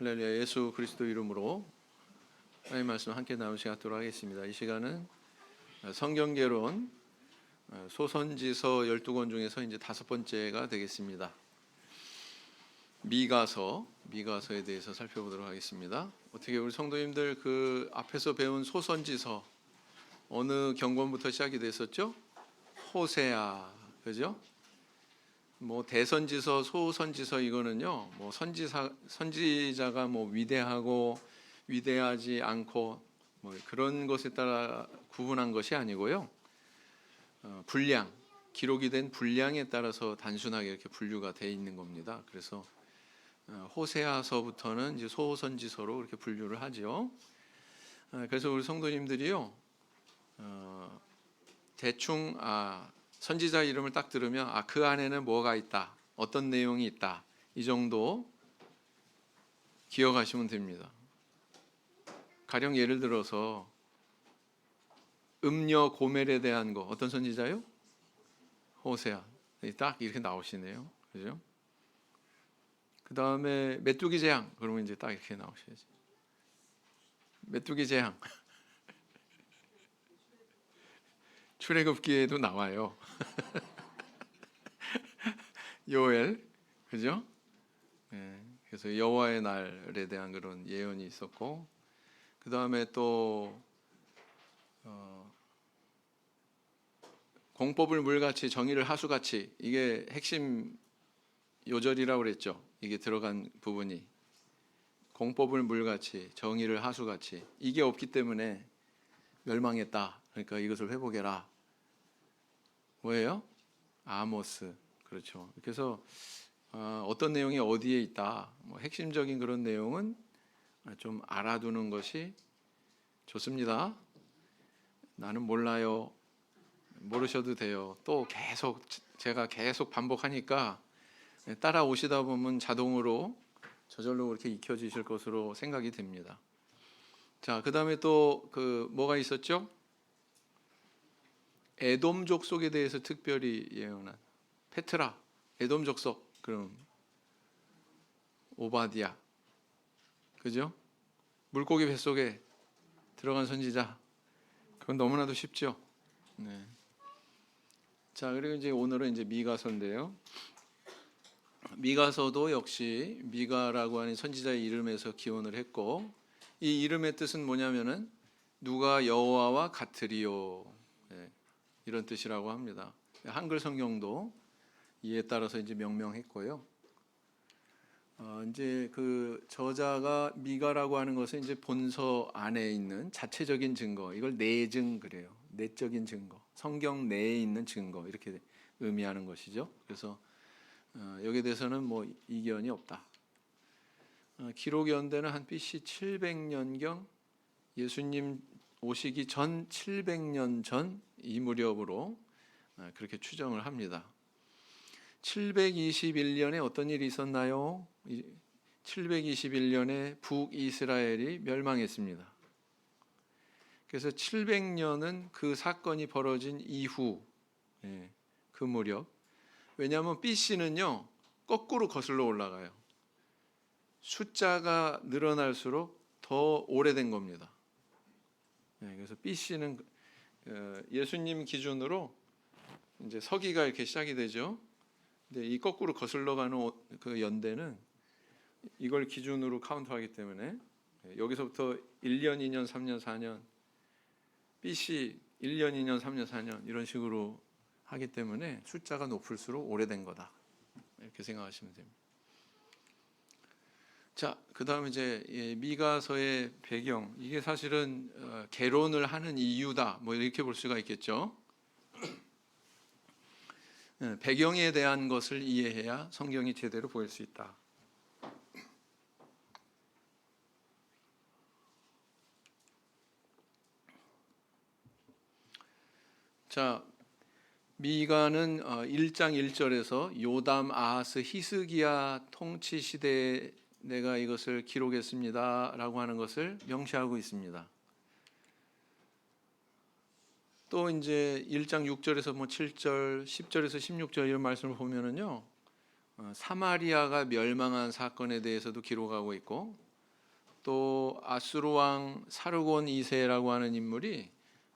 할렐루야. 예수 그리스도 이름으로 하나님 말씀 함께 나누는 시간 갖도록 하겠습니다. 이 시간은 성경개론 소선지서 12권 중에서 이제 5번째가 되겠습니다. 미가서에 대해서 살펴보도록 하겠습니다. 어떻게 우리 성도님들 그 앞에서 배운 소선지서 어느 경권부터 시작이 됐었죠? 호세아, 그죠? 뭐 대선지서, 소선지서 이거는요, 뭐 선지자가 뭐 위대하고 위대하지 않고 뭐 그런 것에 따라 구분한 것이 아니고요, 분량, 기록이 된 분량에 따라서 단순하게 이렇게 분류가 돼 있는 겁니다. 그래서 호세아서부터는 이제 소선지서로 이렇게 분류를 하죠. 그래서 우리 성도님들이요, 대충 선지자 이름을 딱 들으면 그 안에는 뭐가 있다, 어떤 내용이 있다, 이 정도 기억하시면 됩니다. 가령 예를 들어서 음녀 고멜에 대한 거 어떤 선지자요? 호세아. 딱 이렇게 나오시네요. 그죠? 그 다음에 메뚜기 재앙, 그러면 이제 딱 이렇게 나오셔야지. 메뚜기 재앙. 출애굽기에도 나와요. 요엘, 그죠? 네, 그래서 여호와의 날에 대한 그런 예언이 있었고, 그 다음에 또 공법을 물같이 정의를 하수같이, 이게 핵심 요절이라고 그랬죠. 이게 들어간 부분이 공법을 물같이 정의를 하수같이, 이게 없기 때문에 멸망했다. 그러니까 이것을 회복해라. 뭐예요? 아모스. 그렇죠. 그래서 어떤 내용이 어디에 있다, 뭐 핵심적인 그런 내용은 좀 알아두는 것이 좋습니다. 나는 몰라요. 모르셔도 돼요. 또 제가 계속 반복하니까 따라오시다 보면 자동으로 저절로 그렇게 익혀지실 것으로 생각이 됩니다. 자, 그 다음에 또 뭐가 있었죠? 에돔 족속에 대해서 특별히 예언한 페트라, 에돔 족속, 그럼 오바디아, 그죠? 물고기 뱃속에 들어간 선지자, 그건 너무나도 쉽죠. 네. 자, 그리고 이제 오늘은 이제 미가서인데요. 미가서도 역시 미가라고 하는 선지자의 이름에서 기원을 했고, 이 이름의 뜻은 뭐냐면은 누가 여호와와 같으리요, 네, 이런 뜻이라고 합니다. 한글 성경도 이에 따라서 이제 명명했고요. 이제 그 저자가 미가라고 하는 것은 이제 본서 안에 있는 자체적인 증거, 이걸 내증 그래요. 내적인 증거, 성경 내에 있는 증거, 이렇게 의미하는 것이죠. 그래서 여기에 대해서는 뭐 이견이 없다. 기록 연대는 한 BC 700년경, 예수님 오시기 전 700년 전 이 무렵으로 그렇게 추정을 합니다. 721년에 어떤 일이 있었나요? 721년에 북이스라엘이 멸망했습니다. 그래서 700년은 그 사건이 벌어진 이후, 그 무렵. 왜냐하면 BC는요 거꾸로 거슬러 올라가요. 숫자가 늘어날수록 더 오래된 겁니다. 그래서 BC는 예수님 기준으로 이제 서기가 이렇게 시작이 되죠. 근데 이 거꾸로 거슬러가는 그 연대는 이걸 기준으로 카운트하기 때문에 여기서부터 1년, 2년, 3년, 4년, BC 1년, 2년, 3년, 4년 이런 식으로 하기 때문에 숫자가 높을수록 오래된 거다, 이렇게 생각하시면 됩니다. 자, 그 다음에 이제 미가서의 배경, 이게 사실은 개론을 하는 이유다, 뭐 이렇게 볼 수가 있겠죠. 배경에 대한 것을 이해해야 성경이 제대로 보일 수 있다. 자, 미가는 1장 1절에서 요담, 아하스, 히스기야 통치 시대에 내가 이것을 기록했습니다 라고 하는 것을 명시하고 있습니다. 또 이제 1장 6절에서 뭐 7절, 10절에서 16절 이런 말씀을 보면은요, 사마리아가 멸망한 사건에 대해서도 기록하고 있고, 또 아수르 왕 사르곤 2세라고 하는 인물이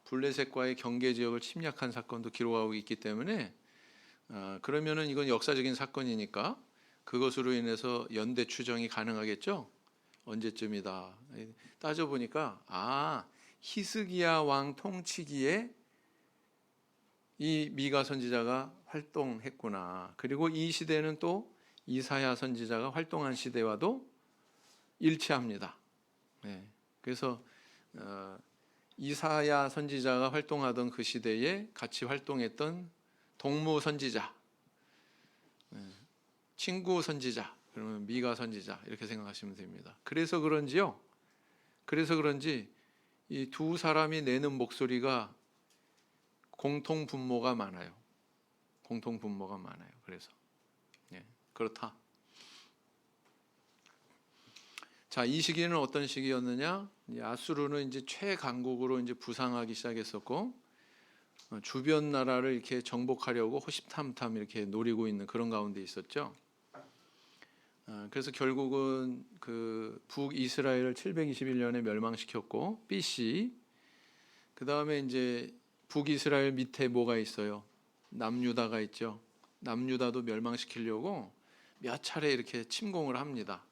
블레셋과의 경계 지역을 침략한 사건도 기록하고 있기 때문에 그러면은 이건 역사적인 사건이니까 그것으로 인해서 연대 추정이 가능하겠죠. 언제쯤이다. 따져보니까 히스기야 왕 통치기에 이 미가 선지자가 활동했구나. 그리고 이 시대는 또 이사야 선지자가 활동한 시대와도 일치합니다. 그래서 이사야 선지자가 활동하던 그 시대에 같이 활동했던 동무 선지자, 친구 선지자, 그러면 미가 선지자 이렇게 생각하시면 됩니다. 그래서 그런지 이 두 사람이 내는 목소리가 공통 분모가 많아요. 그래서 그렇다. 자, 이 시기는 어떤 시기였느냐? 아수르는 이제 최강국으로 이제 부상하기 시작했었고 주변 나라를 이렇게 정복하려고 호시탐탐 이렇게 노리고 있는 그런 가운데 있었죠. 그래서 결국은 그 북이스라엘을 721년에 멸망시켰고 BC. 그 다음에 이제 북이스라엘 밑에 뭐가 있어요? 남유다가 있죠. 남유다도 멸망시키려고 몇 차례 이렇게 침공을 합니다.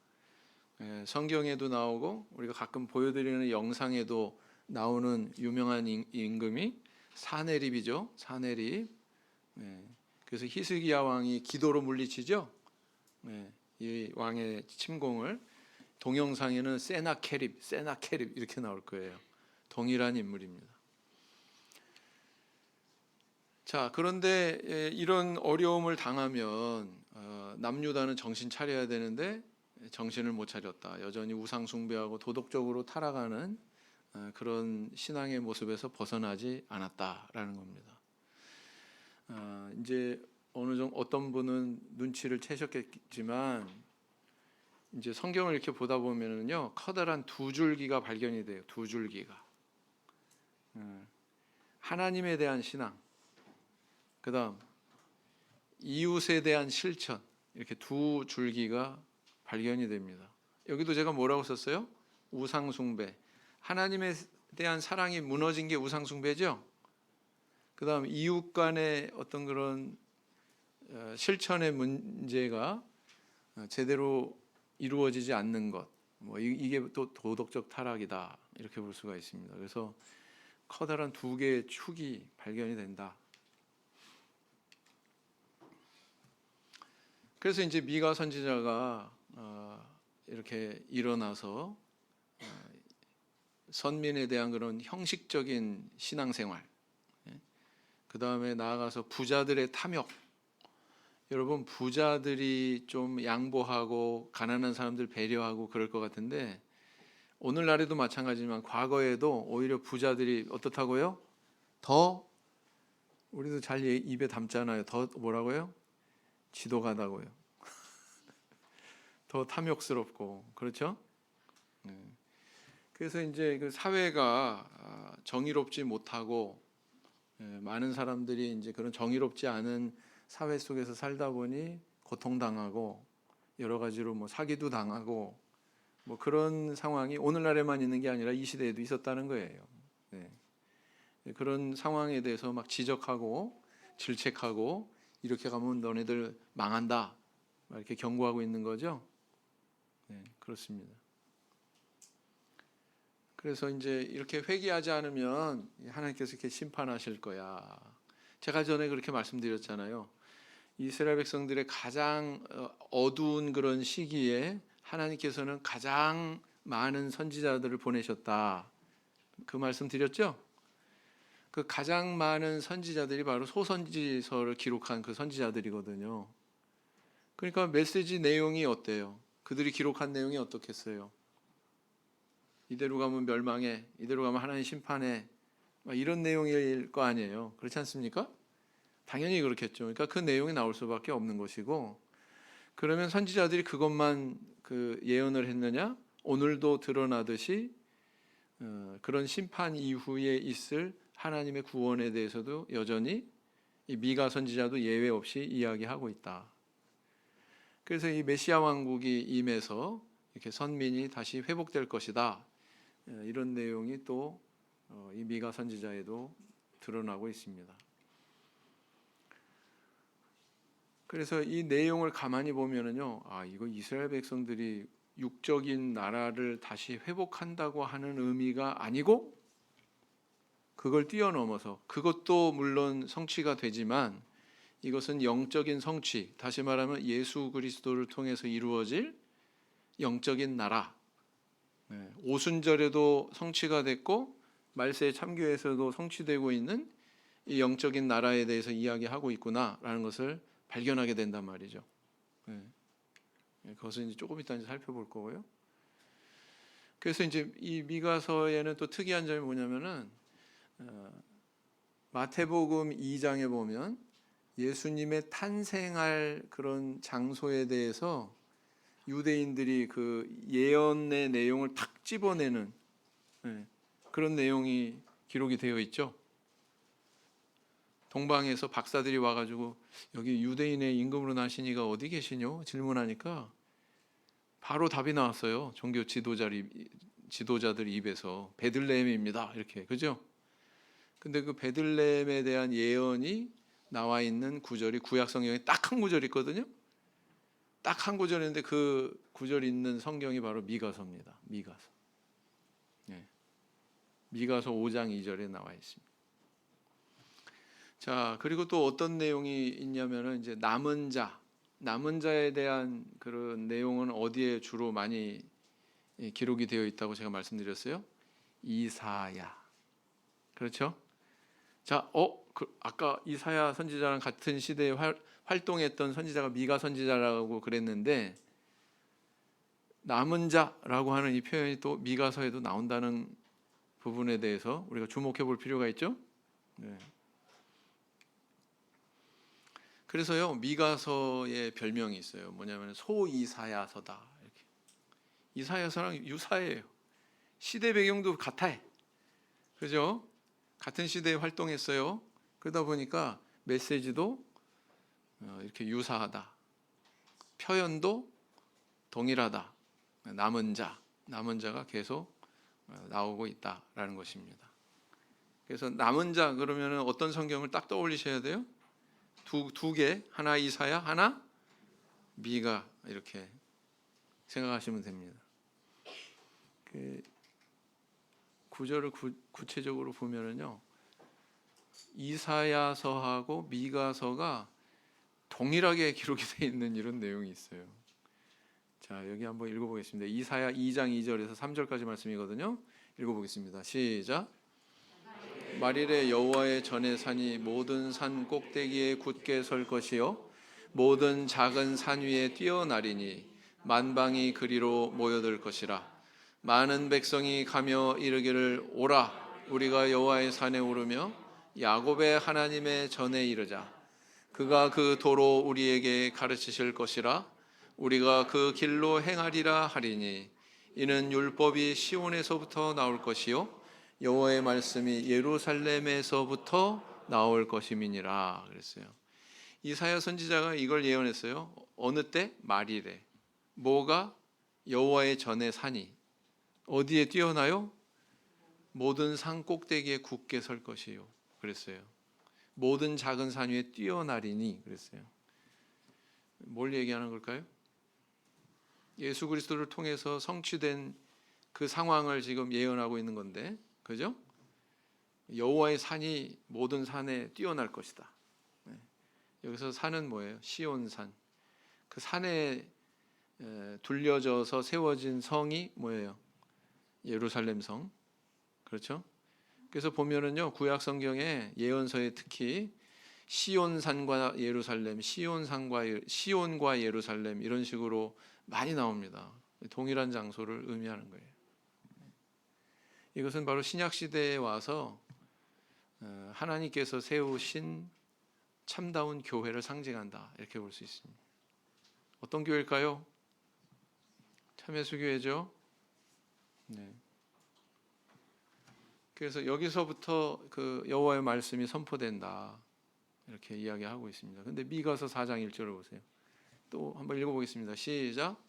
성경에도 나오고 우리가 가끔 보여드리는 영상에도 나오는 유명한 임금이 사네립이죠. 사네립. 그래서 히스기야 왕이 기도로 물리치죠. 이 왕의 침공을 동영상에는 세나케립 이렇게 나올 거예요. 동일한 인물입니다. 자, 그런데 이런 어려움을 당하면 남유다는 정신 차려야 되는데 정신을 못 차렸다. 여전히 우상 숭배하고 도덕적으로 타락하는 그런 신앙의 모습에서 벗어나지 않았다라는 겁니다. 이제 어느 정도 어떤 분은 눈치를 채셨겠지만 이제 성경을 이렇게 보다 보면은요 커다란 두 줄기가 발견이 돼요. 두 줄기가 하나님에 대한 신앙, 그다음 이웃에 대한 실천, 이렇게 두 줄기가 발견이 됩니다. 여기도 제가 뭐라고 썼어요? 우상숭배. 하나님에 대한 사랑이 무너진 게 우상숭배죠. 그다음 이웃 간의 어떤 그런 실천의 문제가 제대로 이루어지지 않는 것, 이게 또 도덕적 타락이다 이렇게 볼 수가 있습니다. 그래서 커다란 두 개의 축이 발견이 된다. 그래서 이제 미가 선지자가 이렇게 일어나서 선민에 대한 그런 형식적인 신앙생활, 그 다음에 나아가서 부자들의 탐욕. 여러분 부자들이 좀 양보하고 가난한 사람들 배려하고 그럴 것 같은데 오늘날에도 마찬가지지만 과거에도 오히려 부자들이 어떻다고요? 더 우리도 잘 입에 담잖아요. 더 뭐라고요? 지독하다고요. 더 탐욕스럽고 그렇죠? 그래서 이제 그 사회가 정의롭지 못하고 많은 사람들이 이제 그런 정의롭지 않은 사회 속에서 살다 보니 고통당하고 여러 가지로 뭐 사기도 당하고 뭐 그런 상황이 오늘날에만 있는 게 아니라 이 시대에도 있었다는 거예요. 그런 상황에 대해서 막 지적하고 질책하고 이렇게 가면 너네들 망한다 이렇게 경고하고 있는 거죠. 그렇습니다. 그래서 이제 이렇게 회개하지 않으면 하나님께서 이렇게 심판하실 거야. 제가 전에 그렇게 말씀드렸잖아요. 이스라엘 백성들의 가장 어두운 그런 시기에 하나님께서는 가장 많은 선지자들을 보내셨다. 그 말씀 드렸죠? 그 가장 많은 선지자들이 바로 소선지서를 기록한 그 선지자들이거든요. 그러니까 메시지 내용이 어때요? 그들이 기록한 내용이 어떻겠어요? 이대로 가면 멸망해, 이대로 가면 하나님 심판해, 이런 내용일 거 아니에요. 그렇지 않습니까? 당연히 그렇겠죠. 그러니까 그 내용이 나올 수밖에 없는 것이고, 그러면 선지자들이 그것만 그 예언을 했느냐? 오늘도 드러나듯이 그런 심판 이후에 있을 하나님의 구원에 대해서도 여전히 이 미가 선지자도 예외 없이 이야기하고 있다. 그래서 이 메시아 왕국이 임해서 이렇게 선민이 다시 회복될 것이다. 이런 내용이 또 이 미가 선지자에도 드러나고 있습니다. 그래서 이 내용을 가만히 보면은요, 이거 이스라엘 백성들이 육적인 나라를 다시 회복한다고 하는 의미가 아니고, 그걸 뛰어넘어서, 그것도 물론 성취가 되지만 이것은 영적인 성취, 다시 말하면 예수 그리스도를 통해서 이루어질 영적인 나라, 오순절에도 성취가 됐고 말세 참교에서도 성취되고 있는 이 영적인 나라에 대해서 이야기하고 있구나라는 것을 발견하게 된단 말이죠. 그것은 이제 조금 이따 살펴볼 거고요. 그래서 이제 이 미가서에는 또 특이한 점이 뭐냐면은 마태복음 2장에 보면 예수님의 탄생할 그런 장소에 대해서 유대인들이 그 예언의 내용을 탁 집어내는 그런 내용이 기록이 되어 있죠. 동방에서 박사들이 와가지고 여기 유대인의 임금으로 나신 이가 어디 계시뇨? 질문하니까 바로 답이 나왔어요. 종교 지도자들 입에서 베들레헴입니다. 이렇게, 그죠? 근데 그 베들레헴에 대한 예언이 나와 있는 구절이 구약 성경에 딱 한 구절 있거든요. 딱 한 구절인데 그 구절 있는 성경이 바로 미가서입니다. 미가서. 미가서 5장 2절에 나와 있습니다. 자, 그리고 또 어떤 내용이 있냐면은 이제 남은 자에 대한 그런 내용은 어디에 주로 많이 기록이 되어 있다고 제가 말씀드렸어요? 이사야. 그렇죠? 자, 아까 이사야 선지자랑 같은 시대에 활동했던 선지자가 미가 선지자라고 그랬는데, 남은 자라고 하는 이 표현이 또 미가서에도 나온다는 부분에 대해서 우리가 주목해 볼 필요가 있죠. 그래서요, 미가서의 별명이 있어요. 뭐냐면 소이사야서다. 이렇게. 이사야서랑 유사해요. 시대 배경도 같아. 그죠? 같은 시대에 활동했어요. 그러다 보니까 메시지도 이렇게 유사하다. 표현도 동일하다. 남은 자가 계속 나오고 있다라는 것입니다. 그래서 남은 자 그러면 어떤 성경을 딱 떠올리셔야 돼요? 두 개, 하나 이사야, 하나 미가, 이렇게 생각하시면 됩니다. 그 구절을 구체적으로 보면은요, 이사야서하고 미가서가 동일하게 기록이 되어 있는 이런 내용이 있어요. 자, 여기 한번 읽어보겠습니다. 이사야 2장 2절에서 3절까지 말씀이거든요. 읽어보겠습니다. 시작. 말일에 여호와의 전에 산이 모든 산 꼭대기에 굳게 설 것이요 모든 작은 산 위에 뛰어나리니 만방이 그리로 모여들 것이라. 많은 백성이 가며 이르기를 오라 우리가 여호와의 산에 오르며 야곱의 하나님의 전에 이르자. 그가 그 도로 우리에게 가르치실 것이라. 우리가 그 길로 행하리라 하리니 이는 율법이 시온에서부터 나올 것이요 여호와의 말씀이 예루살렘에서부터 나올 것임이니라 그랬어요. 이사야 선지자가 이걸 예언했어요. 어느 때? 말일에. 뭐가? 여호와의 전에 산이 어디에 뛰어나요? 모든 산 꼭대기에 굳게 설 것이요 그랬어요. 모든 작은 산 위에 뛰어나리니 그랬어요. 뭘 얘기하는 걸까요? 예수 그리스도를 통해서 성취된 그 상황을 지금 예언하고 있는 건데, 그죠? 여호와의 산이 모든 산에 뛰어날 것이다. 여기서 산은 뭐예요? 시온산. 그 산에 둘려져서 세워진 성이 뭐예요? 예루살렘 성. 그렇죠? 그래서 보면은요, 구약 성경에 예언서에 특히 시온산과 예루살렘, 시온과 예루살렘 이런 식으로 많이 나옵니다. 동일한 장소를 의미하는 거예요. 이것은 바로 신약 시대에 와서 하나님께서 세우신 참다운 교회를 상징한다, 이렇게 볼 수 있습니다. 어떤 교회일까요? 참예수교회죠. 네. 그래서 여기서부터 그 여호와의 말씀이 선포된다, 이렇게 이야기하고 있습니다. 근데 미가서 4장 1절을 보세요. 또 한번 읽어보겠습니다. 시작.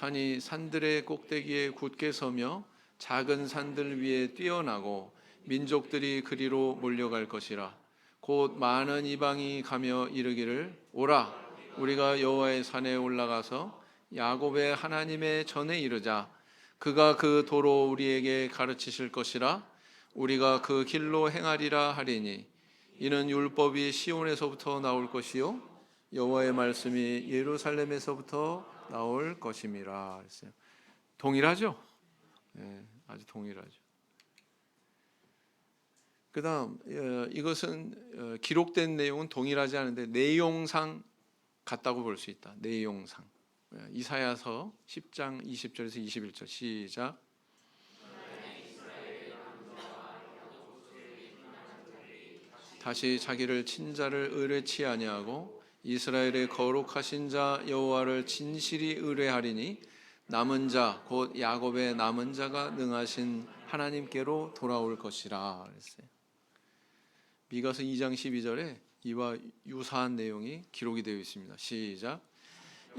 산이 산들의 꼭대기에 굳게 서며 작은 산들 위에 뛰어나고 민족들이 그리로 몰려갈 것이라. 곧 많은 이방이 가며 이르기를 오라 우리가 여호와의 산에 올라가서 야곱의 하나님의 전에 이르자. 그가 그 도로 우리에게 가르치실 것이라. 우리가 그 길로 행하리라 하리니 이는 율법이 시온에서부터 나올 것이요 여호와의 말씀이 예루살렘에서부터 나올 것임이라 했어요. 동일하죠? 네, 아주 동일하죠. 그다음 이것은 기록된 내용은 동일하지 않은데 내용상 같다고 볼 수 있다. 내용상. 이사야서 10장 20절에서 21절 시작. 다시 자기를 친자를 의뢰치 아니하고 이스라엘의 거룩하신 자 여호와를 진실이 의뢰하리니 남은 자 곧 야곱의 남은 자가 능하신 하나님께로 돌아올 것이라 그랬어요. 미가서 2장 12절에 이와 유사한 내용이 기록이 되어 있습니다. 시작.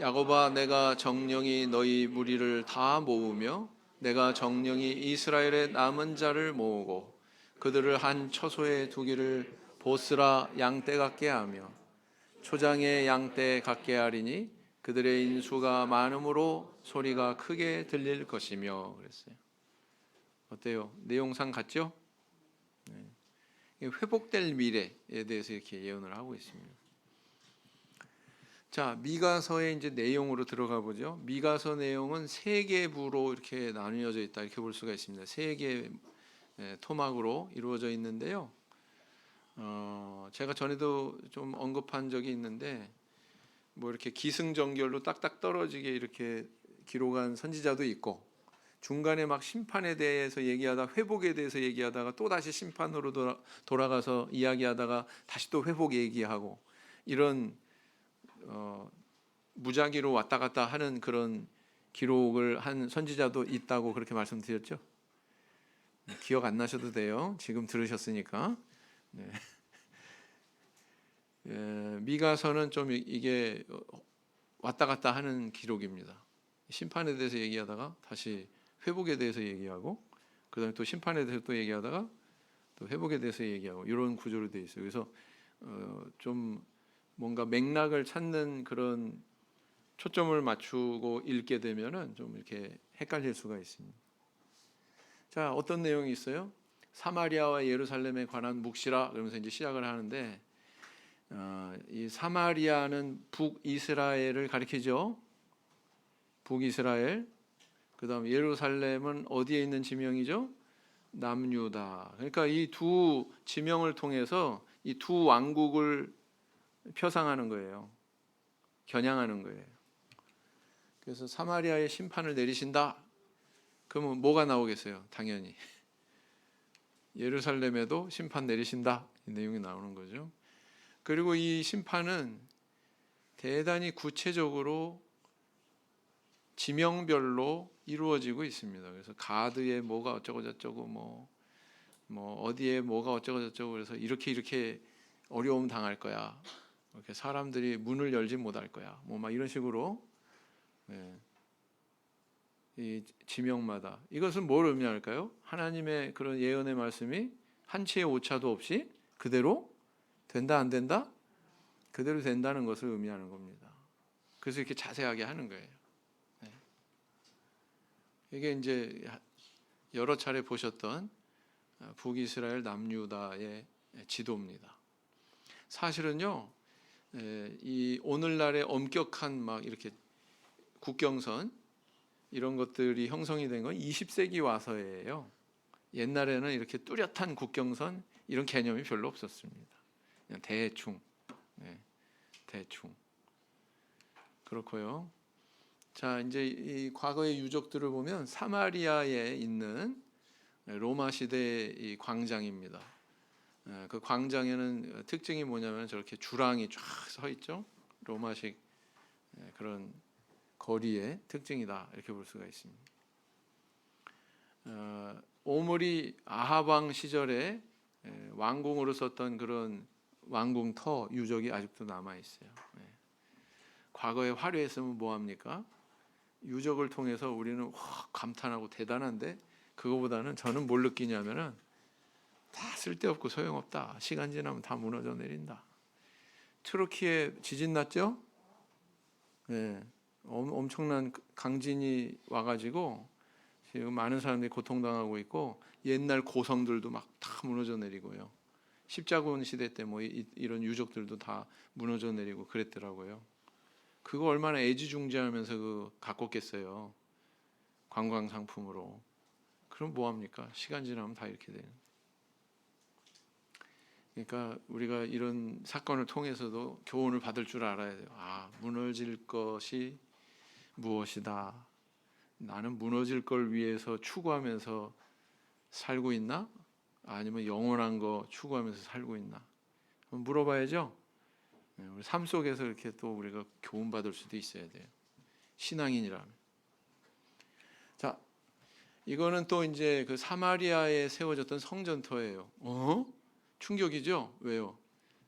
야곱아 내가 정령이 너희 무리를 다 모으며 내가 정령이 이스라엘의 남은 자를 모으고 그들을 한 처소에 두기를 보스라 양떼 같게 하며 초장의 양떼 같게 하리니 그들의 인수가 많음으로 소리가 크게 들릴 것이며 그랬어요. 어때요? 내용상 같죠? 네. 회복될 미래에 대해서 이렇게 예언을 하고 있습니다. 자, 미가서의 이제 내용으로 들어가 보죠. 미가서 내용은 세 개 부로 이렇게 나뉘어져 있다 이렇게 볼 수가 있습니다. 세 개 토막으로 이루어져 있는데요. 제가 전에도 좀 언급한 적이 있는데 뭐 이렇게 기승전결로 딱딱 떨어지게 이렇게 기록한 선지자도 있고 중간에 막 심판에 대해서 얘기하다 회복에 대해서 얘기하다가 또 다시 심판으로 돌아가서 이야기하다가 다시 또 회복 얘기하고 이런 무작위로 왔다 갔다 하는 그런 기록을 한 선지자도 있다고 그렇게 말씀드렸죠. 기억 안 나셔도 돼요. 지금 들으셨으니까. 네. 미가서는 좀 이게 왔다 갔다 하는 기록입니다. 심판에 대해서 얘기하다가 다시 회복에 대해서 얘기하고 그다음에 또 심판에 대해서 또 얘기하다가 또 회복에 대해서 얘기하고 이런 구조로 되어 있어요. 그래서 좀 뭔가 맥락을 찾는 그런 초점을 맞추고 읽게 되면은 좀 이렇게 헷갈릴 수가 있습니다. 자, 어떤 내용이 있어요? 사마리아와 예루살렘에 관한 묵시라 그러면서 이제 시작을 하는데 이 사마리아는 북이스라엘을 가리키죠. 북이스라엘. 그다음 예루살렘은 어디에 있는 지명이죠? 남유다. 그러니까 이 두 지명을 통해서 이 두 왕국을 표상하는 거예요. 겨냥하는 거예요. 그래서 사마리아에 심판을 내리신다. 그러면 뭐가 나오겠어요? 당연히 예루살렘에도 심판 내리신다. 이 내용이 나오는 거죠. 그리고 이 심판은 대단히 구체적으로 지명별로 이루어지고 있습니다. 그래서 가드에 뭐가 어쩌고 저쩌고 뭐 어디에 뭐가 어쩌고 저쩌고 그래서 이렇게 어려움 당할 거야. 이렇게 사람들이 문을 열지 못할 거야. 뭐 막 이런 식으로 이 지명마다 이것은 뭘 의미할까요? 하나님의 그런 예언의 말씀이 한치의 오차도 없이 그대로 된다 안 된다? 그대로 된다는 것을 의미하는 겁니다. 그래서 이렇게 자세하게 하는 거예요. 이게 이제 여러 차례 보셨던 북이스라엘 남유다의 지도입니다. 사실은요, 이 오늘날의 엄격한 막 이렇게 국경선 이런 것들이 형성이 된 건 20세기 와서예요. 옛날에는 이렇게 뚜렷한 국경선 이런 개념이 별로 없었습니다. 그냥 대충, 대충 그렇고요. 자, 이제 이 과거의 유적들을 보면 사마리아에 있는 로마 시대의 이 광장입니다. 그 광장에는 특징이 뭐냐면 저렇게 주랑이 쫙 서 있죠. 로마식 그런 거리의 특징이다 이렇게 볼 수가 있습니다. 오므리 아합 왕 시절에 왕궁으로 썼던 그런 왕궁터 유적이 아직도 남아 있어요. 과거에 화려했으면 뭐 합니까? 유적을 통해서 우리는 와, 감탄하고 대단한데, 그거보다는 저는 뭘 느끼냐면은 다 쓸데없고 소용없다. 시간 지나면 다 무너져 내린다. 트르키에 지진 났죠? 네, 엄청난 강진이 와가지고 지금 많은 사람들이 고통당하고 있고, 옛날 고성들도 막 다 무너져 내리고요. 십자군 시대 때 뭐 이런 유적들도 다 무너져 내리고 그랬더라고요. 그거 얼마나 애지중지하면서 가꿨겠어요. 관광 상품으로. 그럼 뭐 합니까? 시간 지나면 다 이렇게 되는. 그러니까 우리가 이런 사건을 통해서도 교훈을 받을 줄 알아야 돼요. 아, 무너질 것이 무엇이다. 나는 무너질 걸 위해서 추구하면서 살고 있나? 아니면 영원한 거 추구하면서 살고 있나? 한번 물어봐야죠. 우리 삶 속에서 이렇게 또 우리가 교훈 받을 수도 있어야 돼요. 신앙인이라면. 자, 이거는 또 이제 그 사마리아에 세워졌던 성전터예요. 충격이죠? 왜요?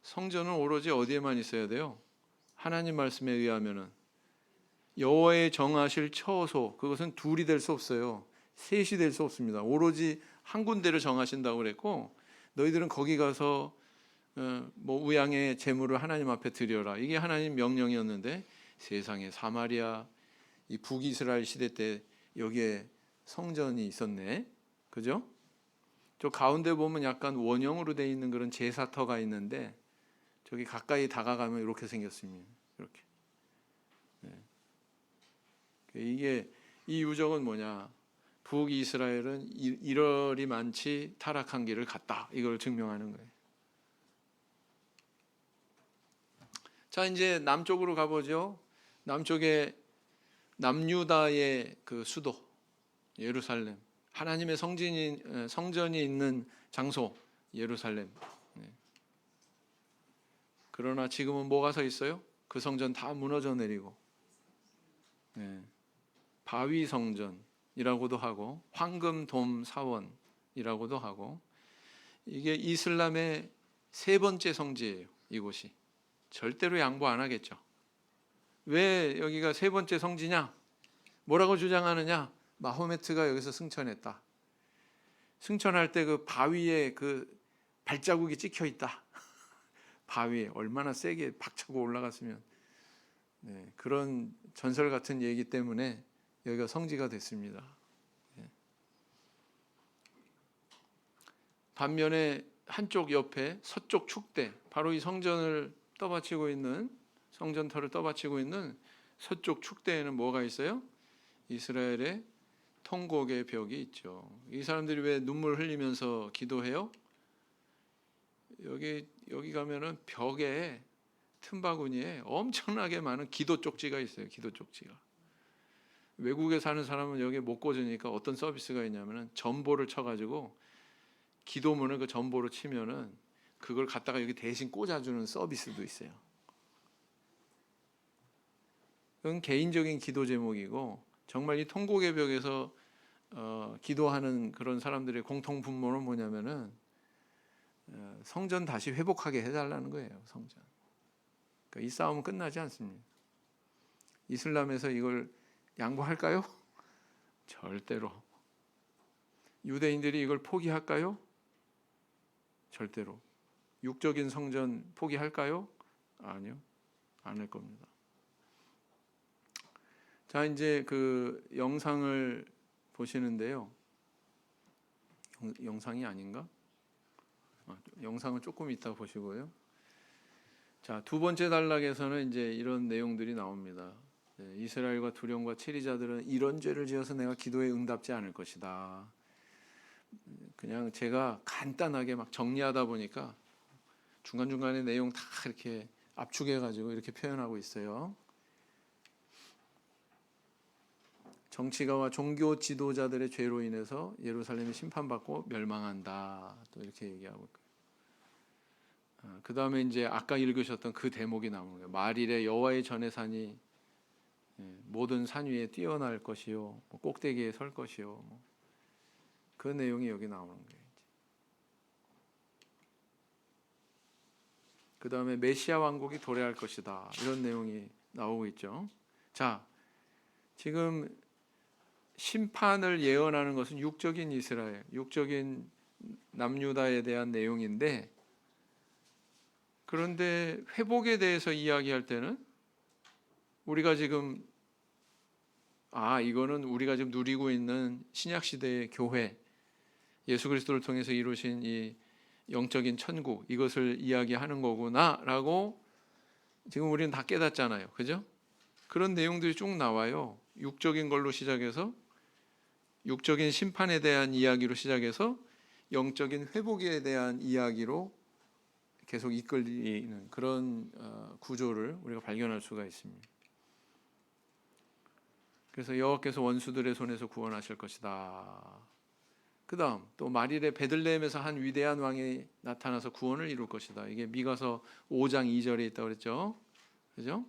성전은 오로지 어디에만 있어야 돼요? 하나님 말씀에 의하면은 여호와의 정하실 처소, 그것은 둘이 될 수 없어요. 셋이 될 수 없습니다. 오로지 한 군데를 정하신다고 그랬고, 너희들은 거기 가서 뭐 우양의 제물을 하나님 앞에 드려라. 이게 하나님 명령이었는데, 세상에 사마리아 이 북이스라엘 시대 때 여기에 성전이 있었네. 그죠? 저 가운데 보면 약간 원형으로 돼 있는 그런 제사터가 있는데, 저기 가까이 다가가면 이렇게 생겼습니다. 이렇게. 네. 이게 이 유적은 뭐냐? 북이스라엘은 이러리 많지 타락한 길을 갔다. 이걸 증명하는 거예요. 자, 이제 남쪽으로 가보죠. 남쪽에 남유다의 그 수도 예루살렘, 하나님의 성전이 있는 장소 예루살렘. 네. 그러나 지금은 뭐가 서 있어요? 그 성전 다 무너져 내리고, 네. 바위 성전이라고도 하고 황금돔 사원이라고도 하고, 이게 이슬람의 세 번째 성지예요. 이곳이 절대로 양보 안 하겠죠. 왜 여기가 세 번째 성지냐? 뭐라고 주장하느냐? 마호메트가 여기서 승천했다. 승천할 때 그 바위에 그 발자국이 찍혀 있다. 바위에 얼마나 세게 박차고 올라갔으면. 네, 그런 전설 같은 얘기 때문에 여기가 성지가 됐습니다. 네. 반면에 한쪽 옆에 서쪽 축대, 바로 이 성전을 떠받치고 있는, 성전터를 떠받치고 있는 서쪽 축대에는 뭐가 있어요? 이스라엘의 통곡의 벽이 있죠. 이 사람들이 왜 눈물 흘리면서 기도해요? 여기 가면은 벽에 틈바구니에 엄청나게 많은 기도 쪽지가 있어요. 기도 쪽지가. 외국에 사는 사람은 여기 못 꽂으니까 어떤 서비스가 있냐면은 전보를 쳐가지고 기도문을 그 전보로 치면은 그걸 갖다가 여기 대신 꽂아주는 서비스도 있어요. 그건 개인적인 기도 제목이고, 정말 이 통곡의 벽에서 기도하는 그런 사람들의 공통 분모는 뭐냐면은 성전 다시 회복하게 해달라는 거예요. 성전. 그러니까 이 싸움은 끝나지 않습니다. 이슬람에서 이걸 양보할까요? 절대로. 유대인들이 이걸 포기할까요? 절대로. 육적인 성전 포기할까요? 아니요. 안 할 겁니다. 자, 이제 그 영상을 보시는데요. 영상이 아닌가? 영상을 조금 이따 보시고요. 자, 두 번째 단락에서는 이제 이런 내용들이 나옵니다. 네, 이스라엘과 두령과 치리자들은 이런 죄를 지어서 내가 기도에 응답지 않을 것이다. 그냥 제가 간단하게 막 정리하다 보니까 중간중간에 내용 다 이렇게 압축해가지고 이렇게 표현하고 있어요. 정치가와 종교 지도자들의 죄로 인해서 예루살렘이 심판받고 멸망한다. 또 이렇게 얘기하고 있고요. 그 다음에 이제 아까 읽으셨던 그 대목이 나오는 거예요. 말일에 여호와의 전의 산이 모든 산 위에 뛰어날 것이요, 꼭대기에 설 것이요. 그 내용이 여기 나오는 거예요. 그 다음에 메시아 왕국이 도래할 것이다. 이런 내용이 나오고 있죠. 자, 지금 심판을 예언하는 것은 육적인 이스라엘, 육적인 남유다에 대한 내용인데, 그런데 회복에 대해서 이야기할 때는 우리가 지금 이거는 우리가 지금 누리고 있는 신약 시대의 교회, 예수 그리스도를 통해서 이루신 이 영적인 천국, 이것을 이야기하는 거구나라고 지금 우리는 다 깨닫잖아요. 그죠? 그런 내용들이 쭉 나와요. 육적인 걸로 시작해서 육적인 심판에 대한 이야기로 시작해서 영적인 회복에 대한 이야기로 계속 이끌리는 그런 구조를 우리가 발견할 수가 있습니다. 그래서 여호와께서 원수들의 손에서 구원하실 것이다. 그 다음 또 말일에 베들레헴에서 한 위대한 왕이 나타나서 구원을 이룰 것이다. 이게 미가서 5장 2절에 있다고 그랬죠. 그죠?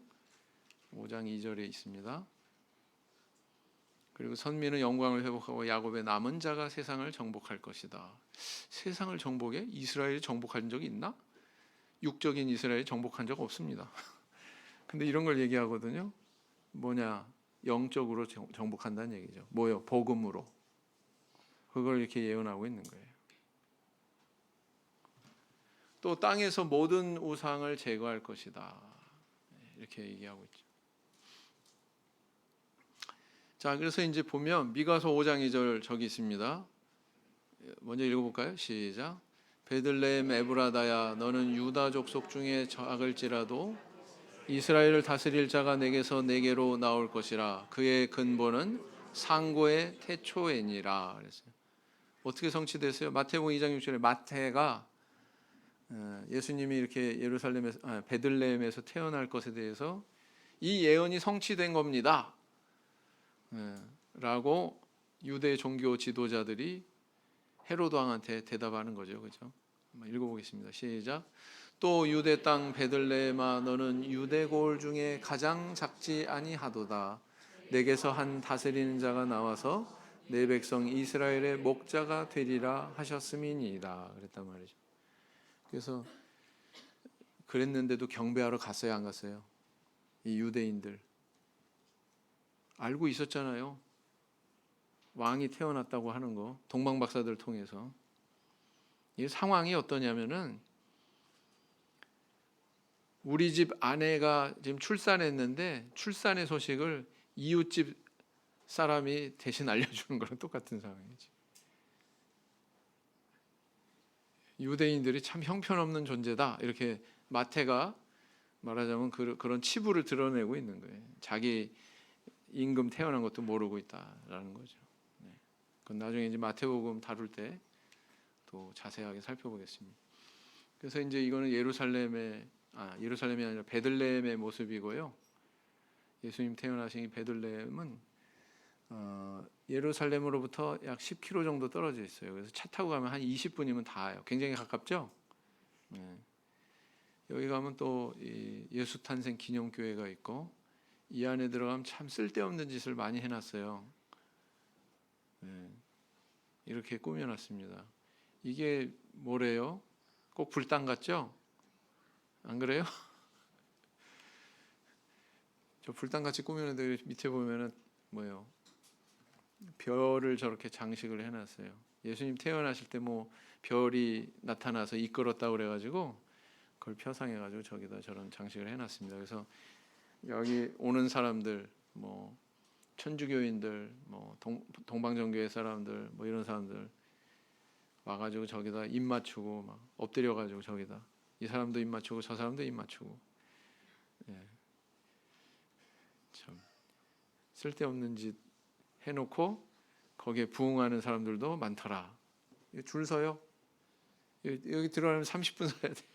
5장 2절에 있습니다. 그리고 선민은 영광을 회복하고 야곱의 남은 자가 세상을 정복할 것이다. 세상을 정복해? 이스라엘이 정복한 적이 있나? 육적인 이스라엘이 정복한 적 없습니다. 근데 이런 걸 얘기하거든요. 뭐냐? 영적으로 정복한다는 얘기죠. 뭐요? 복음으로. 그걸 이렇게 예언하고 있는 거예요. 또 땅에서 모든 우상을 제거할 것이다. 이렇게 얘기하고 있죠. 자, 그래서 이제 보면 미가서 5장 2절 저기 있습니다. 먼저 읽어볼까요? 시작. 베들레헴 에브라다야, 너는 유다 족속 중에 작을지라도 이스라엘을 다스릴 자가 내게서 내게로 나올 것이라. 그의 근본은 상고의 태초에니라. 그랬어요. 어떻게 성취됐어요? 마태복음 2장 6절에 마태가 예수님이 이렇게 예루살렘에서 베들레헴에서 태어날 것에 대해서 이 예언이 성취된 겁니다. 라고 유대 종교 지도자들이 헤로드 왕한테 대답하는 거죠. 그죠? 한번 읽어보겠습니다. 시작. 또 유대 땅 베들레헴아, 너는 유대 고을 중에 가장 작지 아니하도다. 내게서 한 다스리는 자가 나와서 내 백성 이스라엘의 목자가 되리라 하셨음이니이다. 그랬단 말이죠. 그래서 그랬는데도 경배하러 갔어요, 안 갔어요? 이 유대인들 알고 있었잖아요. 왕이 태어났다고 하는 거, 동방 박사들 통해서. 이 상황이 어떠냐면은 우리 집 아내가 지금 출산했는데 출산의 소식을 이웃집 사람이 대신 알려주는 거랑 똑같은 상황이지. 유대인들이 참 형편없는 존재다, 이렇게 마태가 말하자면 그런 치부를 드러내고 있는 거예요. 자기 임금 태어난 것도 모르고 있다라는 거죠. 그건 나중에 이제 마태복음 다룰 때 또 자세하게 살펴보겠습니다. 그래서 이제 이거는 예루살렘이 아니라 베들레헴의 모습이고요. 예수님 태어나신 이 베들레헴은 예루살렘으로부터 약 10km 정도 떨어져 있어요. 그래서 차 타고 가면 한 20분이면 닿아요. 굉장히 가깝죠? 네. 여기 가면 또 예수 탄생 기념교회가 있고, 이 안에 들어가면 참 쓸데없는 짓을 많이 해놨어요. 네. 이렇게 꾸며놨습니다. 이게 뭐래요? 꼭 불당 같죠? 안 그래요? 저 불당같이 꾸미는데 밑에 보면은 뭐예요? 별을 저렇게 장식을 해놨어요. 예수님 태어나실 때 뭐 별이 나타나서 이끌었다고 그래가지고 그걸 표상해가지고 저기다 저런 장식을 해놨습니다. 그래서 여기 오는 사람들, 뭐 천주교인들, 뭐 동방정교회 사람들, 뭐 이런 사람들 와가지고 저기다 입 맞추고 막 엎드려가지고 저기다 이 사람도 입 맞추고 저 사람도 입 맞추고. 참 쓸데없는 짓 해놓고 거기에 부응하는 사람들도 많더라. 줄 서요. 여기 들어가면 30분 서야 돼요.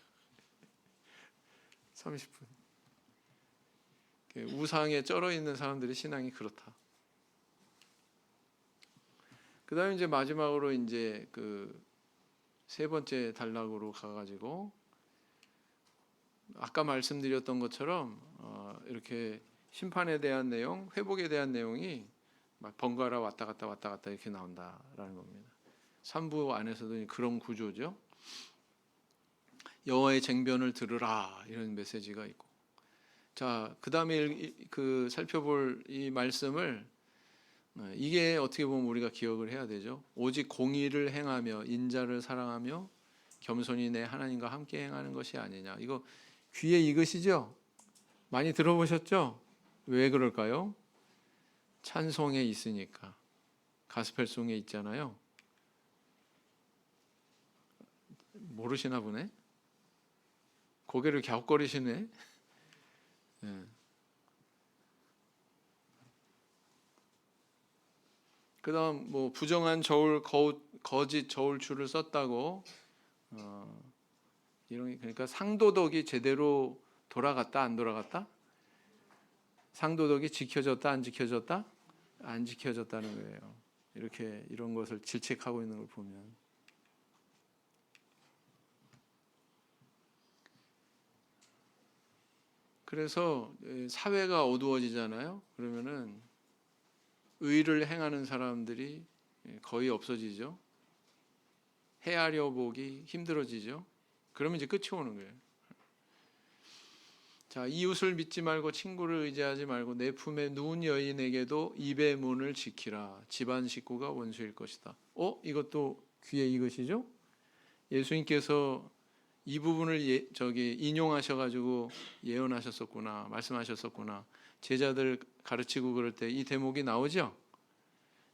30분. 우상에 쩔어 있는 사람들의 신앙이 그렇다. 그다음에 이제 마지막으로 이제 그 세 번째 단락으로 가가지고 아까 말씀드렸던 것처럼 이렇게 심판에 대한 내용, 회복에 대한 내용이 막 번갈아 왔다 갔다 이렇게 나온다라는 겁니다. 3부 안에서도 그런 구조죠. 여호와의 쟁변을 들으라, 이런 메시지가 있고, 자, 그다음에 그 살펴볼 이 말씀을 이게 어떻게 보면 우리가 기억을 해야 되죠. 오직 공의를 행하며 인자를 사랑하며 겸손히 내 하나님과 함께 행하는 것이 아니냐. 이거 귀에 익으시죠? 많이 들어보셨죠? 왜 그럴까요? 찬송에 있으니까. 가스펠송에 있잖아요. 모르시나 보네. 고개를 갸웃거리시네. 예. 그다음 뭐 부정한 거짓 저울추를 썼다고 이런, 그러니까 상도덕이 제대로 돌아갔다 안 돌아갔다? 상도덕이 지켜졌다 안 지켜졌다? 안 지켜졌다는 거예요. 이렇게 이런 것을 질책하고 있는 걸 보면. 그래서 사회가 어두워지잖아요. 그러면은 의를 행하는 사람들이 거의 없어지죠. 헤아려 보기 힘들어지죠. 그러면 이제 끝이 오는 거예요. 자, 이웃을 믿지 말고 친구를 의지하지 말고 내 품에 누운 여인에게도 입의 문을 지키라. 집안 식구가 원수일 것이다. 이것도 귀에 익으시죠? 예수님께서 이 부분을 인용하셔가지고 예언하셨었구나, 말씀하셨었구나. 제자들 가르치고 그럴 때 이 대목이 나오죠.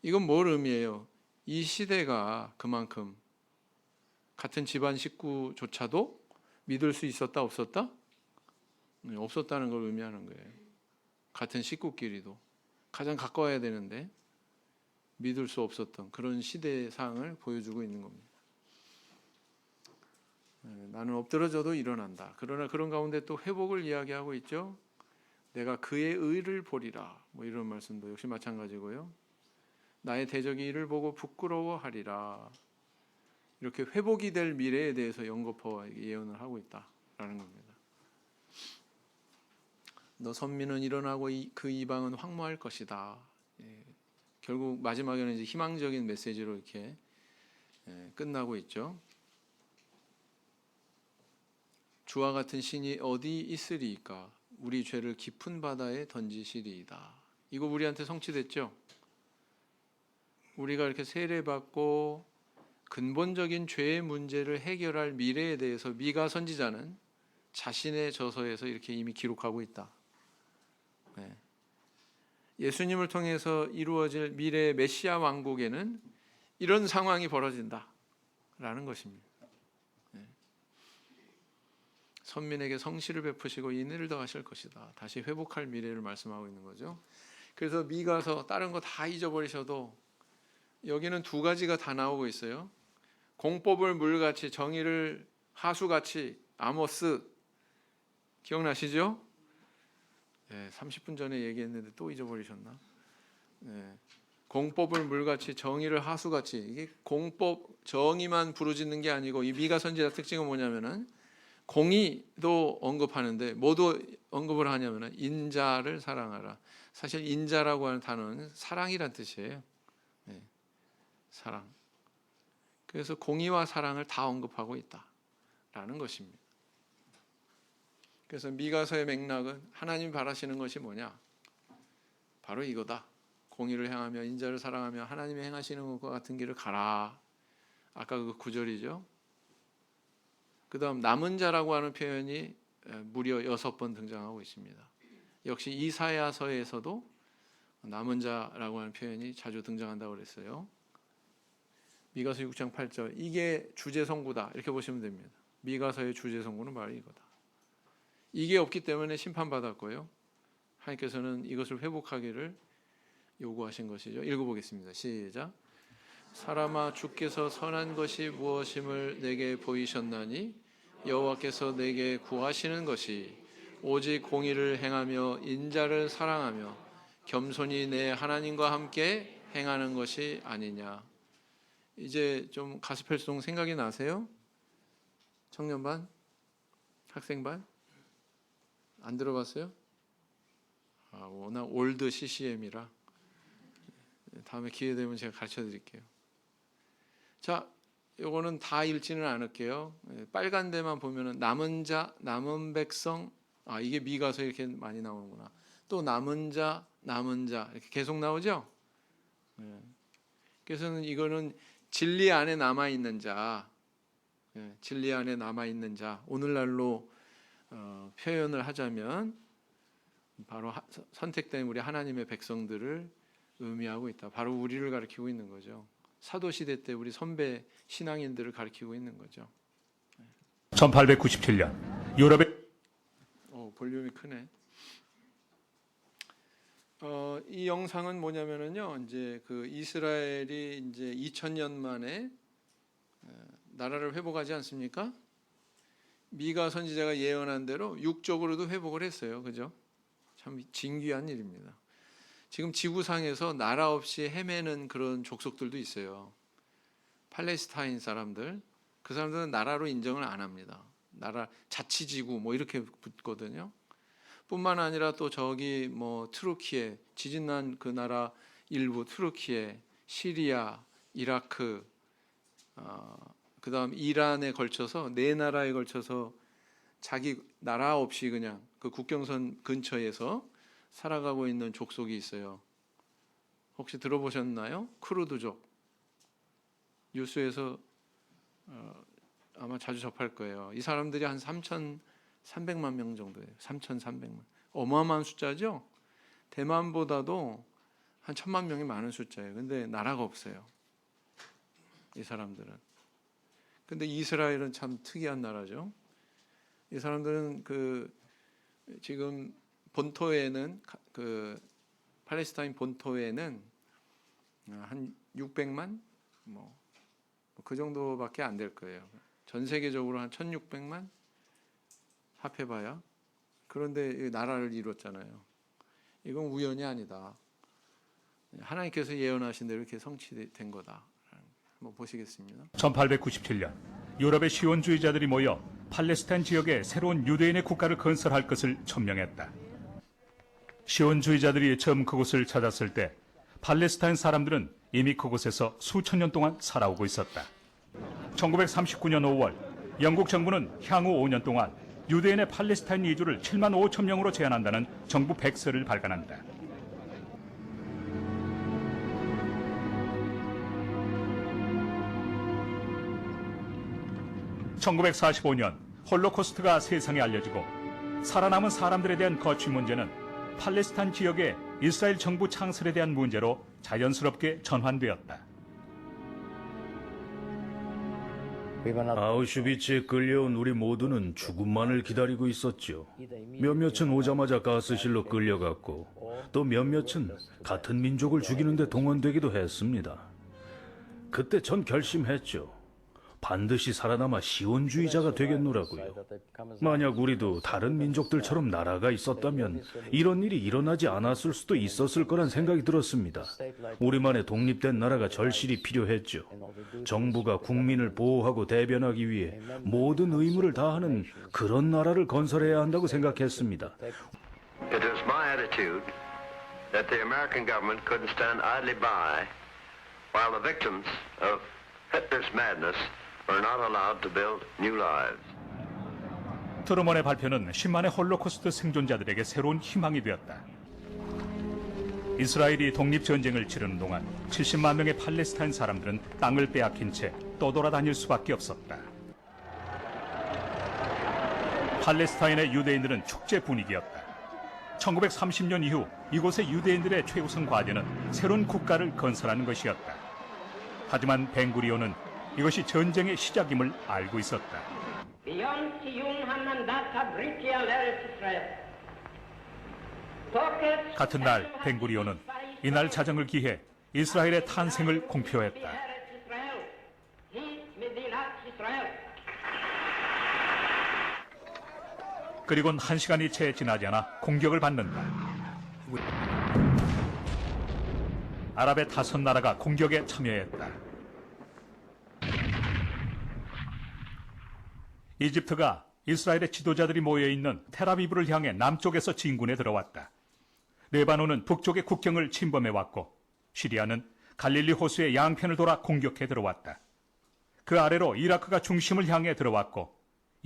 이건 뭘 의미해요? 이 시대가 그만큼 같은 집안 식구조차도 믿을 수 있었다 없었다? 없었다는 걸 의미하는 거예요. 같은 식구끼리도 가장 가까워야 되는데 믿을 수 없었던 그런 시대상을 보여주고 있는 겁니다. 나는 엎드러져도 일어난다. 그러나 그런 가운데 또 회복을 이야기하고 있죠. 내가 그의 의를 보리라. 뭐 이런 말씀도 역시 마찬가지고요. 나의 대적이 이를 보고 부끄러워하리라. 이렇게 회복이 될 미래에 대해서 영거포와 예언을 하고 있다라는 겁니다. 너 선민은 일어나고 그 이방은 황무할 것이다. 결국 마지막에는 이제 희망적인 메시지로 이렇게 끝나고 있죠. 주와 같은 신이 어디 있으리이까? 우리 죄를 깊은 바다에 던지시리이다. 이거 우리한테 성취됐죠? 우리가 이렇게 세례받고 근본적인 죄의 문제를 해결할 미래에 대해서 미가 선지자는 자신의 저서에서 이렇게 이미 기록하고 있다. 예수님을 통해서 이루어질 미래의 메시아 왕국에는 이런 상황이 벌어진다라는 것입니다. 선민에게 성실을 베푸시고 인애를 더하실 것이다. 다시 회복할 미래를 말씀하고 있는 거죠. 그래서 미가서 다른 거 다 잊어버리셔도 여기는 두 가지가 다 나오고 있어요. 공법을 물같이 정의를 하수같이. 아모스 기억나시죠? 30분 전에 얘기했는데 또 잊어버리셨나? 공법을 물같이 정의를 하수같이. 이게 공법 정의만 부르짖는 게 아니고 이 미가 선지자 특징은 뭐냐면은 공의도 언급하는데 뭐도 언급을 하냐면은 인자를 사랑하라. 사실 인자라고 하는 단어는 사랑이란 뜻이에요. 사랑. 그래서 공의와 사랑을 다 언급하고 있다라는 것입니다. 그래서 미가서의 맥락은 하나님 바라시는 것이 뭐냐? 바로 이거다. 공의를 행하며 인자를 사랑하며 하나님이 행하시는 것과 같은 길을 가라. 아까 그 구절이죠. 그 다음 남은 자라고 하는 표현이 무려 6번 등장하고 있습니다. 역시 이사야서에서도 남은 자라고 하는 표현이 자주 등장한다고 그랬어요. 미가서 6장 8절. 이게 주제성구다. 이렇게 보시면 됩니다. 미가서의 주제성구는 바로 이거다. 이게 없기 때문에 심판받았고요. 하나님께서는 이것을 회복하기를 요구하신 것이죠. 읽어보겠습니다. 시작. 사람아 주께서 선한 것이 무엇임을 내게 보이셨나니 여호와께서 내게 구하시는 것이 오직 공의를 행하며 인자를 사랑하며 겸손히 내 하나님과 함께 행하는 것이 아니냐. 이제 좀 가스펠송 생각이 나세요? 청년반? 학생반? 안 들어봤어요? 워낙 올드 CCM이라 다음에 기회 되면 제가 가르쳐 드릴게요. 자, 요거는 다 읽지는 않을게요. 빨간 데만 보면은 남은 자, 남은 백성, 아, 이게 미가서 이렇게 많이 나오는구나. 또 남은 자 이렇게 계속 나오죠. 예. 그래서는 이거는 진리 안에 남아 있는 자, 예, 진리 안에 남아 있는 자. 오늘날로 표현을 하자면 바로 선택된 우리 하나님의 백성들을 의미하고 있다. 바로 우리를 가리키고 있는 거죠. 사도 시대 때 우리 선배 신앙인들을 가리키고 있는 거죠. 1897년 유럽의 볼륨이 크네. 이 영상은 뭐냐면은요, 이제 그 이스라엘이 이제 2000년 만에 나라를 회복하지 않습니까? 미가 선지자가 예언한 대로 육적으로도 회복을 했어요. 그죠? 참 진귀한 일입니다. 지금 지구상에서 나라 없이 헤매는 그런 족속들도 있어요. 팔레스타인 사람들, 그 사람들은 나라로 인정을 안 합니다. 나라 자치지구 뭐 이렇게 붙거든요. 뿐만 아니라 또 저기 뭐 트루키에 지진난 그 나라 일부 트루키에 시리아, 이라크, 그다음 이란에 걸쳐서 네 나라에 걸쳐서 자기 나라 없이 그냥 그 국경선 근처에서 살아가고 있는 족속이 있어요. 혹시 들어보셨나요? 쿠르드족. 뉴스에서 아마 자주 접할 거예요. 이 사람들이 한 3,300만 명 정도예요. 3,300만. 어마어마한 숫자죠. 대만보다도 한 1,000만 명이 많은 숫자예요. 근데 나라가 없어요. 이 사람들은. 근데 이스라엘은 참 특이한 나라죠. 이 사람들은 그 지금 본토에는 그 팔레스타인 본토에는 한 600만 뭐 그 정도밖에 안 될 거예요. 전 세계적으로 한 1,600만 합해봐야. 그런데 나라를 이뤘잖아요. 이건 우연이 아니다. 하나님께서 예언하신 대로 이렇게 성취된 거다. 한번 보시겠습니다. 1897년 유럽의 시온주의자들이 모여 팔레스타인 지역에 새로운 유대인의 국가를 건설할 것을 천명했다. 시온주의자들이 처음 그곳을 찾았을 때 팔레스타인 사람들은 이미 그곳에서 수천 년 동안 살아오고 있었다. 1939년 5월 영국 정부는 향후 5년 동안 유대인의 팔레스타인 이주를 7만 5천 명으로 제한한다는 정부 백서를 발간한다. (1945년) 홀로코스트가 세상에 알려지고 살아남은 사람들에 대한 거취 문제는 팔레스타인 지역의 이스라엘 정부 창설에 대한 문제로 자연스럽게 전환되었다. 아우슈비츠에 끌려온 우리 모두는 죽음만을 기다리고 있었죠. 몇몇은 오자마자 가스실로 끌려갔고 또 몇몇은 같은 민족을 죽이는 데 동원되기도 했습니다. 그때 전 결심했죠. 반드시 살아남아 시온주의자가 되겠노라고요. 만약 우리도 다른 민족들처럼 나라가 있었다면 이런 일이 일어나지 않았을 수도 있었을 거란 생각이 들었습니다. 우리만의 독립된 나라가 절실히 필요했죠. 정부가 국민을 보호하고 대변하기 위해 모든 의무를 다하는 그런 나라를 건설해야 한다고 생각했습니다. It is my attitude that the American government couldn't stand idly by while the victims of Hitler's madness were not allowed to build new lives. 트루먼의 발표는 10만의 홀로코스트 생존자들에게 새로운 희망이 되었다. 이스라엘이 독립전쟁을 치르는 동안 70만 명의 팔레스타인 사람들은 땅을 빼앗긴 채 떠돌아다닐 수밖에 없었다. 팔레스타인의 유대인들은 축제 분위기였다. 1930년 이후 이곳의 유대인들의 최우선 과제는 새로운 국가를 건설하는 것이었다. 하지만 벤구리온은 이것이 전쟁의 시작임을 알고 있었다. 같은 날 벤구리온은 이날 자정을 기해 이스라엘의 탄생을 공표했다. 그리고는 1시간이 채 지나지 않아 공격을 받는다. 아랍의 5나라가 공격에 참여했다. 이집트가 이스라엘의 지도자들이 모여있는 텔아비브를 향해 남쪽에서 진군에 들어왔다. 레바논은 북쪽의 국경을 침범해왔고 시리아는 갈릴리 호수의 양편을 돌아 공격해 들어왔다. 그 아래로 이라크가 중심을 향해 들어왔고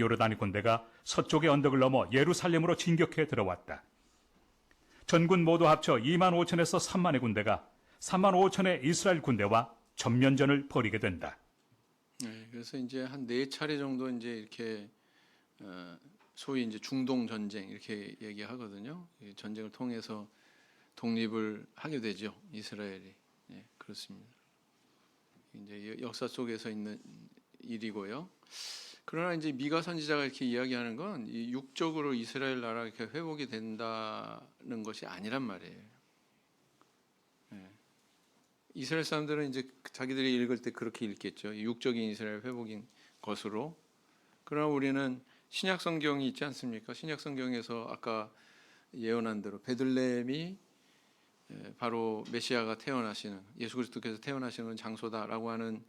요르단의 군대가 서쪽의 언덕을 넘어 예루살렘으로 진격해 들어왔다. 전군 모두 합쳐 2만 5천에서 3만의 군대가 3만 5천의 이스라엘 군대와 전면전을 벌이게 된다. 네, 그래서 이제 한 4차례 정도 이제 이렇게 소위 이제 중동 전쟁 이렇게 얘기하거든요. 이 전쟁을 통해서 독립을 하게 되죠, 이스라엘이. 네, 그렇습니다. 이제 역사 속에서 있는 일이고요. 그러나 이제 미가 선지자가 이렇게 이야기하는 건 이 육적으로 이스라엘 나라가 이렇게 회복이 된다는 것이 아니란 말이에요. 네. 이스라엘 사람들은 이제 자기들이 읽을 때 그렇게 읽겠죠. 육적인 이스라엘 회복인 것으로. 그러나 우리는 신약 성경이 있지 않습니까? 신약 성경에서 아까 예언한 대로 베들레헴이 바로 메시아가 태어나시는, 예수 그리스도께서 태어나시는 장소다라고 하는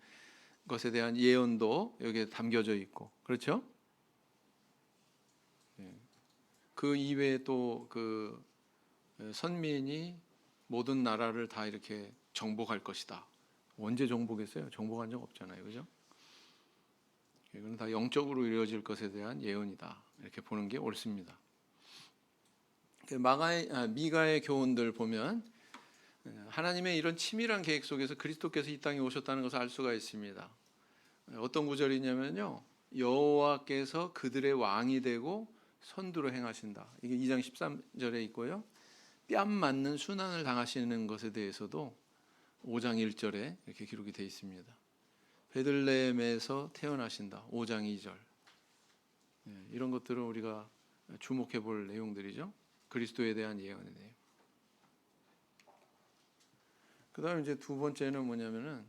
것에 대한 예언도 여기에 담겨져 있고, 그렇죠? 그 이외에 또 그 선민이 모든 나라를 다 이렇게 정복할 것이다. 언제 정복했어요? 정복한 적 없잖아요, 그죠? 이건 다 영적으로 이루어질 것에 대한 예언이다. 이렇게 보는 게 옳습니다. 미가의 교훈들 보면 하나님의 이런 치밀한 계획 속에서 그리스도께서 이 땅에 오셨다는 것을 알 수가 있습니다. 어떤 구절이냐면요, 여호와께서 그들의 왕이 되고 선두로 행하신다. 이게 2장 13절에 있고요. 뺨 맞는 순환을 당하시는 것에 대해서도 5장 1절에 이렇게 기록이 되어 있습니다. 베들레헴에서 태어나신다. 5장 2절. 이런 것들은 우리가 주목해 볼 내용들이죠. 그리스도에 대한 예언의 내용. 그다음에 이제 두 번째는 뭐냐면은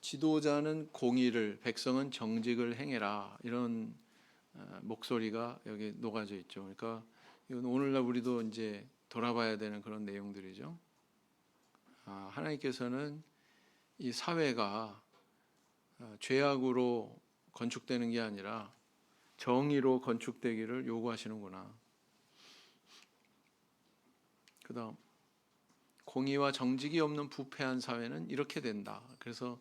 지도자는 공의를, 백성은 정직을 행해라. 이런 목소리가 여기 녹아져 있죠. 그러니까 이건 오늘날 우리도 이제 돌아봐야 되는 그런 내용들이죠. 하나님께서는 이 사회가 죄악으로 건축되는 게 아니라 정의로 건축되기를 요구하시는구나. 그다음 공의와 정직이 없는 부패한 사회는 이렇게 된다. 그래서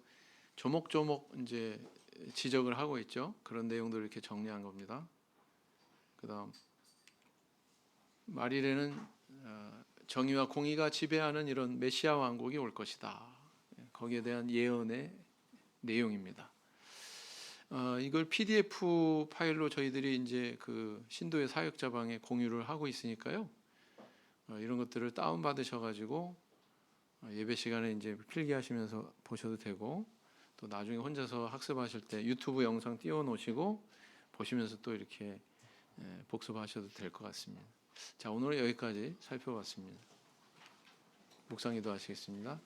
조목조목 이제 지적을 하고 있죠. 그런 내용들을 이렇게 정리한 겁니다. 그다음 말일에는 정의와 공의가 지배하는 이런 메시아 왕국이 올 것이다. 거기에 대한 예언의 내용입니다. 이걸 PDF 파일로 저희들이 이제 그 신도의 사역자방에 공유를 하고 있으니까요. 이런 것들을 다운 받으셔가지고 예배 시간에 이제 필기하시면서 보셔도 되고, 또 나중에 혼자서 학습하실 때 유튜브 영상 띄워놓으시고 보시면서 또 이렇게 복습하셔도 될 것 같습니다. 자, 오늘은 여기까지 살펴봤습니다. 묵상기도 하시겠습니다.